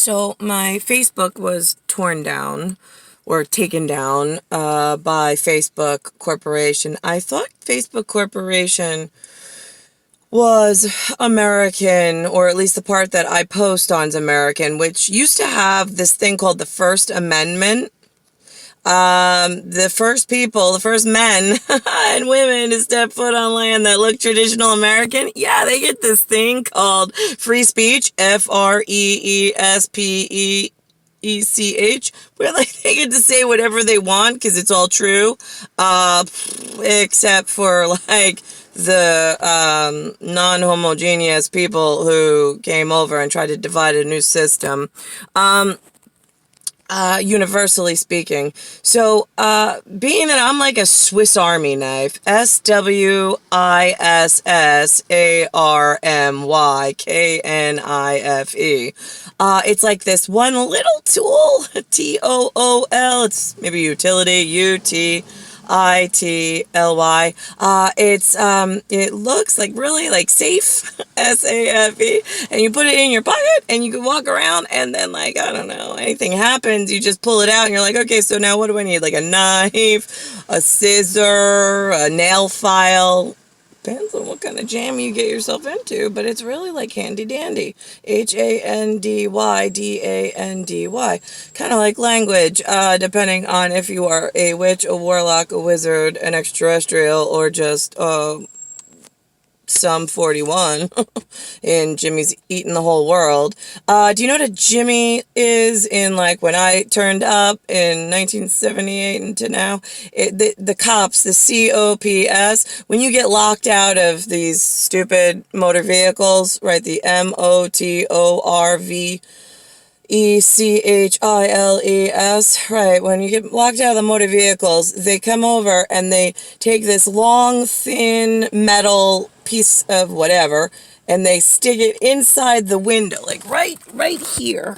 So my Facebook was torn down or taken down by Facebook Corporation. I thought Facebook Corporation was American, or at least the part that I post on is American, which used to have this thing called the First Amendment. The first people, the first men and women to step foot on land that look traditional American, yeah, they get this thing called free speech, FREESPEECH, where like they get to say whatever they want because it's all true, except for like the non-homogeneous people who came over and tried to divide a new system. Universally speaking. So, being that I'm like a Swiss Army knife, SWISSARMYKNIFE, it's like this one little tool, TOOL, it's maybe utility, UTITLY. It looks like really like safe, SAFE, and you put it in your pocket and you can walk around, and then like, I don't know, anything happens, you just pull it out and you're like, okay, so now what do I need? Like a knife, a scissor, a nail file. Depends on what kind of jam you get yourself into, but it's really like handy dandy. HANDYDANDY. Kind of like language, depending on if you are a witch, a warlock, a wizard, an extraterrestrial, or just some 41 in Jimmy's Eating the Whole World. Do you know what a Jimmy is in, like, when I turned up in 1978 and to now? The cops, the COPS, when you get locked out of these stupid motor vehicles, right, the MOTORVECHILES, right, when you get locked out of the motor vehicles, they come over and they take this long, thin metal piece of whatever, and they stick it inside the window, like right here.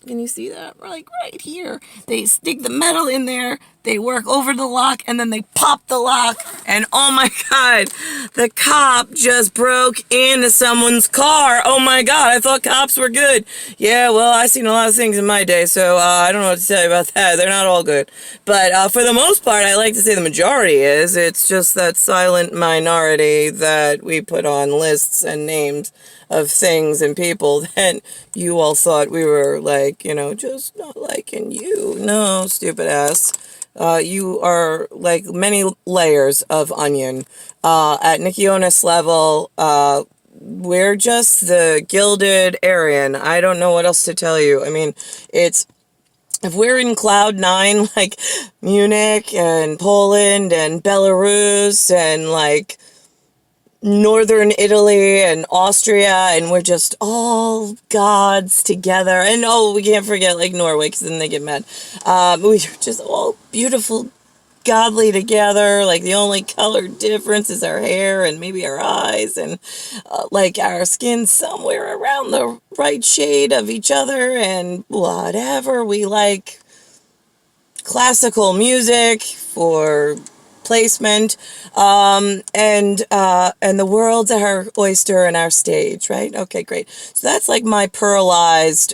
Can you see that? Like right here. They stick the metal in there, they work over the lock, and then they pop the lock, and oh my god, the cop just broke into someone's car. Oh my god, I thought cops were good. Yeah, well, I've seen a lot of things in my day, so I don't know what to tell you about that. They're not all good. But for the most part, I like to say the majority is. It's just that silent minority that we put on lists and names of things and people that you all thought we were like, you know, just not liking you. No, stupid ass. You are like many layers of onion. At NIKKIEONUS level, we're just the gilded Aryan. I don't know what else to tell you. I mean, it's, if we're in Cloud 9, like Munich and Poland and Belarus and like Northern Italy and Austria, and we're just all gods together. And oh, we can't forget like Norway, because then they get mad. We're just all beautiful, godly together. Like the only color difference is our hair and maybe our eyes, and like our skin somewhere around the right shade of each other, and whatever. We like classical music for placement, and the world's our oyster and our stage, right? Okay, great. So that's like my pearlized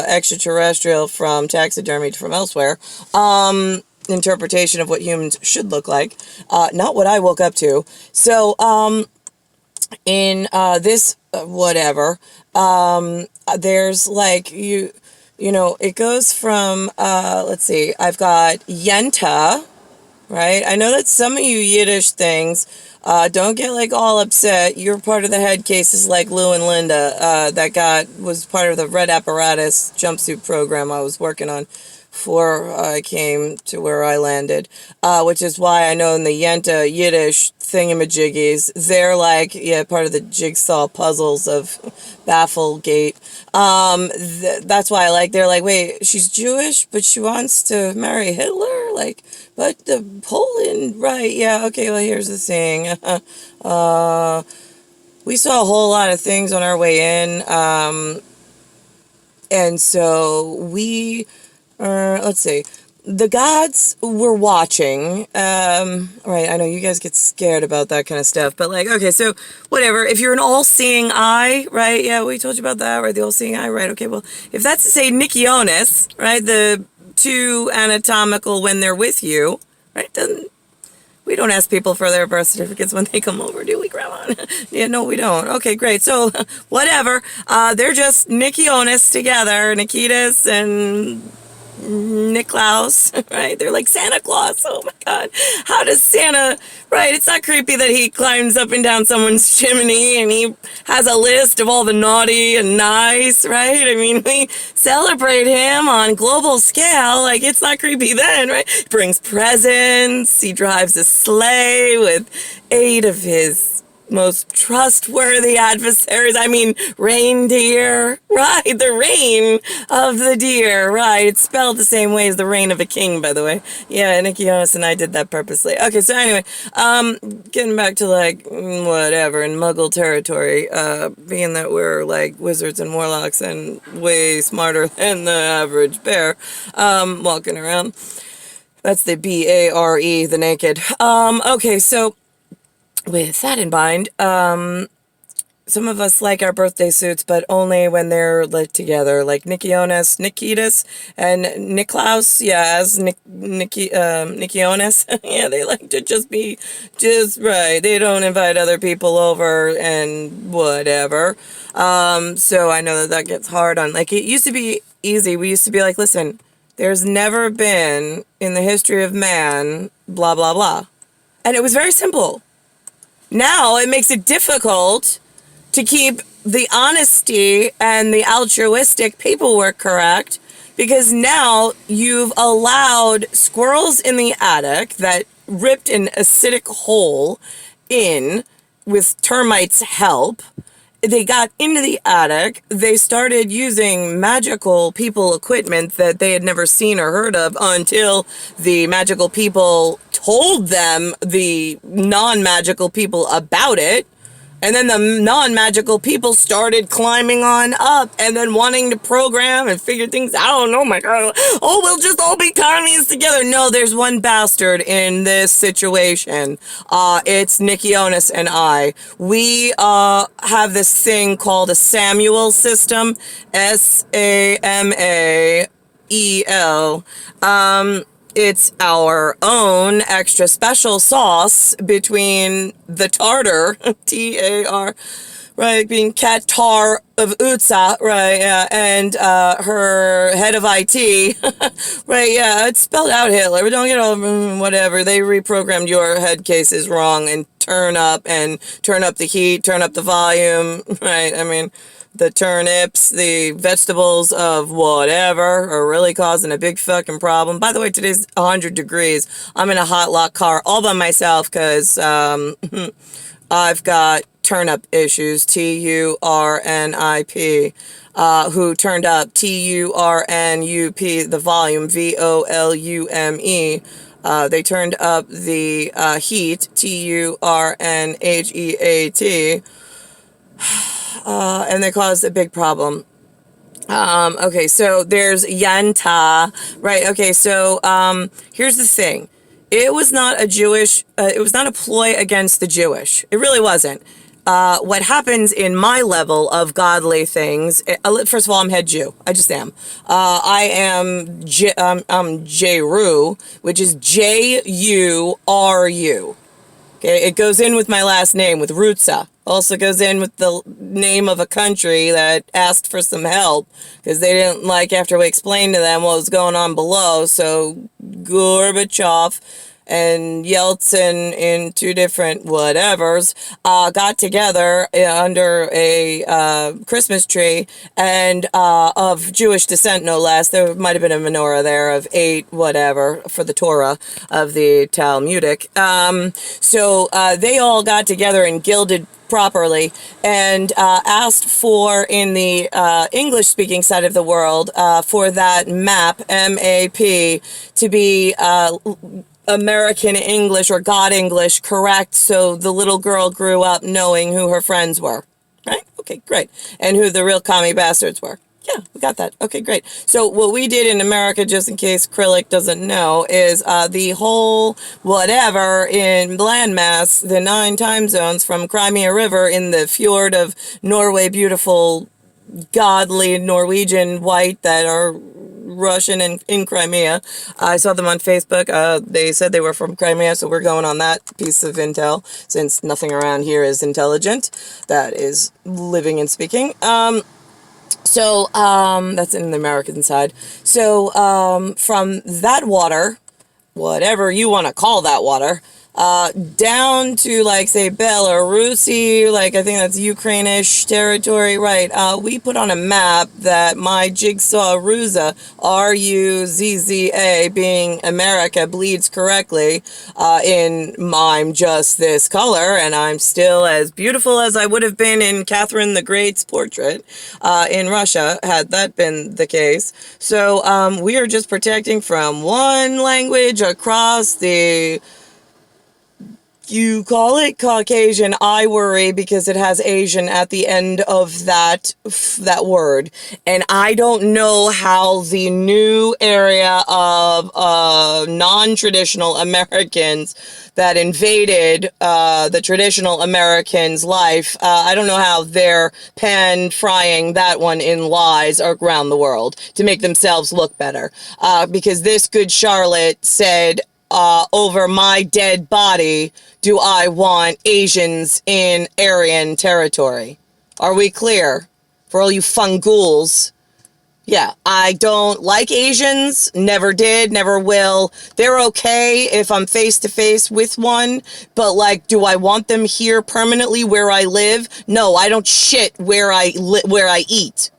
extraterrestrial from taxidermy from elsewhere interpretation of what humans should look like, not what I woke up to. So in this whatever, there's like you know, it goes from let's see, I've got Yenta. Right? I know that some of you Yiddish things, don't get like all upset. You're part of the head cases like Lou and Linda, that was part of the Red Apparatus jumpsuit program I was working on before I came to where I landed, which is why I know in the Yenta Yiddish thingamajiggies, they're like, yeah, part of the jigsaw puzzles of Bafflegate. That's why I like, they're like, wait, she's Jewish, but she wants to marry Hitler? Like, but the Poland, right, yeah, okay, well, here's the thing. We saw a whole lot of things on our way in, and so we, let's see, the gods were watching. Right, I know you guys get scared about that kind of stuff, but like, okay, so whatever. If you're an all-seeing eye, right? Yeah, we told you about that, right? The all-seeing eye, right? Okay, well, if that's to say NIKKIEONUS, right? The two anatomical when they're with you, right? We don't ask people for their birth certificates when they come over, do we, Grandma? Yeah, no, we don't. Okay, great. So, whatever. They're just NIKKIEONUS together, Nikitas and Niklaus, right? They're like Santa Claus. Oh my God. How does Santa, right? It's not creepy that he climbs up and down someone's chimney and he has a list of all the naughty and nice, right? I mean, we celebrate him on global scale. Like, it's not creepy then, right? He brings presents. He drives a sleigh with 8 of his most trustworthy adversaries. I mean, reindeer, right? The reign of the deer, right? It's spelled the same way as the reign of a king, by the way. Yeah, NIKKIEONUS and I did that purposely. Okay, so anyway, getting back to like whatever in Muggle territory, being that we're like wizards and warlocks and way smarter than the average bear, walking around. That's the BARE, the naked. Okay, so with that in mind, some of us like our birthday suits, but only when they're lit together, like NIKKIEONUS, Nikitas, and Niklaus. Yeah, as NIKKIEONUS. Yeah, they like to just be just right. They don't invite other people over and whatever. So I know that gets hard on. Like, it used to be easy. We used to be like, listen, there's never been in the history of man, blah blah blah, and it was very simple. Now it makes it difficult to keep the honesty and the altruistic paperwork correct, because now you've allowed squirrels in the attic that ripped an acidic hole in with termites' help. They got into the attic. They started using magical people equipment that they had never seen or heard of until the magical people told them, the non-magical people, about it. And then the non-magical people started climbing on up and then wanting to program and figure things out. Oh my God. Oh, we'll just all be commies together. No, there's one bastard in this situation. It's NIKKIEONUS and I. We have this thing called a Samuel system. SAMAEL. It's our own extra special sauce between the Tartar, TAR, right, being TARTAR of UTSA, right, yeah, and her head of IT, right, yeah, it's spelled out Hitler. Don't get all, whatever. They reprogrammed your head cases wrong and turn up the heat, turn up the volume, right, I mean, the turnips, the vegetables of whatever are really causing a big fucking problem. By the way, today's 100 degrees. I'm in a hot lot car all by myself because I've got turnip issues, TURNIP, who turned up TURNUP, the volume, VOLUME. They turned up the heat, TURNHEAT. And they caused a big problem. Okay, so there's YENTA, right? Okay, so here's the thing. It was not a ploy against the Jewish. It really wasn't. What happens in my level of godly things, first of all, I'm head Jew. I just am. I am Jeru, which is J-U-R-U. Okay, it goes in with my last name, with Rutsa. Also goes in with the name of a country that asked for some help because they didn't like after we explained to them what was going on below. So Gorbachev and Yeltsin, in 2 different whatevers, got together under a Christmas tree, and of Jewish descent, no less. There might have been a menorah there of 8 whatever for the Torah of the Talmudic. So they all got together and gilded properly and asked for, in the English-speaking side of the world, for that map, MAP, to be American English or God English correct, so the little girl grew up knowing who her friends were. Right? Okay, great. And who the real commie bastards were. Yeah, we got that. Okay, great. So what we did in America, just in case Krillick doesn't know, is the whole whatever in landmass, the 9 time zones from Crimea River in the fjord of Norway, beautiful, godly Norwegian white that are Russian and in Crimea. I saw them on Facebook. They said they were from Crimea, so we're going on that piece of intel, since nothing around here is intelligent. That is living and speaking. So, that's in the American side. So, from that water, whatever you want to call that water, down to, like, say, Belarusi, like, I think that's Ukrainish territory, right? We put on a map that my jigsaw Ruza, RUZZA, being America, bleeds correctly, in I'm just this color, and I'm still as beautiful as I would have been in Catherine the Great's portrait, in Russia, had that been the case. So, we are just protecting from one language across the, you call it Caucasian. I worry because it has Asian at the end of that word. And I don't know how the new area of non-traditional Americans that invaded the traditional Americans' life, I don't know how they're pan-frying that one in lies around the world to make themselves look better. Because this good Charlotte said, over my dead body, do I want Asians in Aryan territory? Are we clear? For all you fungools. Yeah, I don't like Asians. Never did, never will. They're okay if I'm face to face with one, but, like, do I want them here permanently where I live? No, I don't shit where I eat.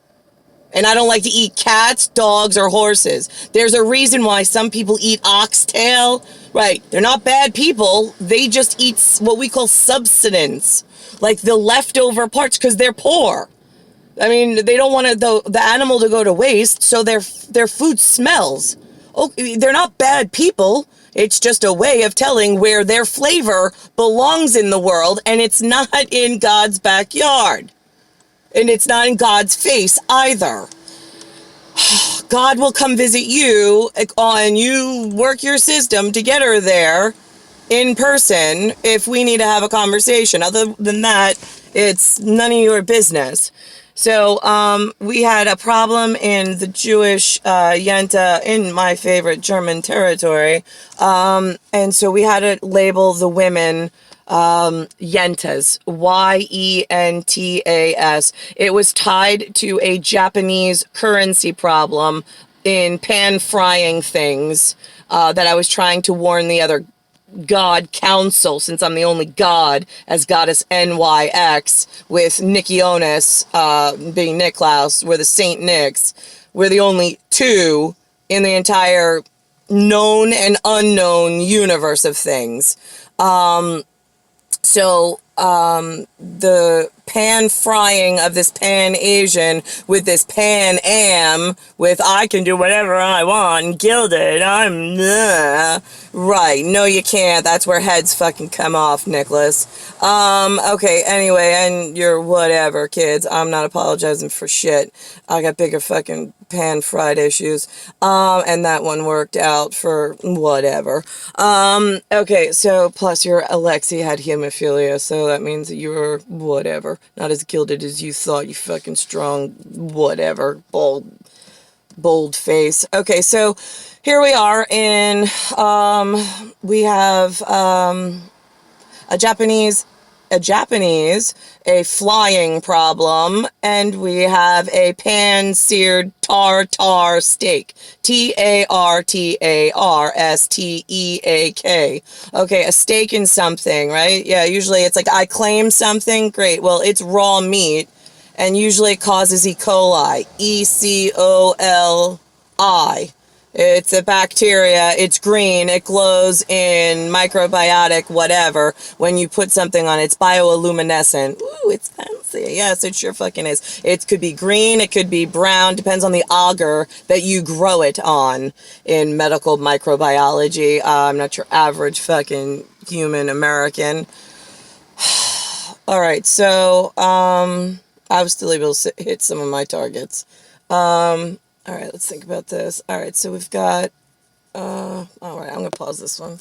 And I don't like to eat cats, dogs, or horses. There's a reason why some people eat oxtail. Right, they're not bad people. They just eat what we call subsistence, like the leftover parts, because they're poor. I mean, they don't want the animal to go to waste, so their food smells. Oh, they're not bad people. It's just a way of telling where their flavor belongs in the world, and it's not in God's backyard. And it's not in God's face either. God will come visit you, and you work your system to get her there in person if we need to have a conversation. Other than that, it's none of your business. So, we had a problem in the Jewish Yenta, in my favorite German territory, and so we had to label the women Yentas, Yentas. It was tied to a Japanese currency problem in pan-frying things that I was trying to warn the other God council, since I'm the only God, as goddess NYX, with NIKKIEONUS being Niklaus. We're the Saint Nicks. We're the only two in the entire known and unknown universe of things. So, the pan-frying of this pan-Asian with this pan-am, with I can do whatever I want, gilded, I'm, right, no you can't, that's where heads fucking come off, Nicholas. Okay, anyway, and you're whatever, kids, I'm not apologizing for shit. I got bigger fucking pan-fried issues, and that one worked out for whatever. Okay, so, plus your Alexi had hemophilia, so that means that you were whatever. Not as gilded as you thought, you fucking strong, whatever, bold face. Okay, so here we are in, we have, a Japanese, a flying problem, and we have a pan-seared tartar steak. TARTARSTEAK. Okay, a steak in something, right? Yeah, usually it's like, I claim something, great. Well, it's raw meat, and usually it causes E. coli. ECOLI. It's a bacteria, it's green, it glows in microbiotic whatever when you put something on it. It's bioluminescent. Ooh, it's fancy. Yes, it sure fucking is. It could be green, it could be brown, depends on the agar that you grow it on in medical microbiology. I'm not your average fucking human American. Alright, so, I was still able to hit some of my targets. All right, let's think about this. All right, so we've got, all right, I'm going to pause this one.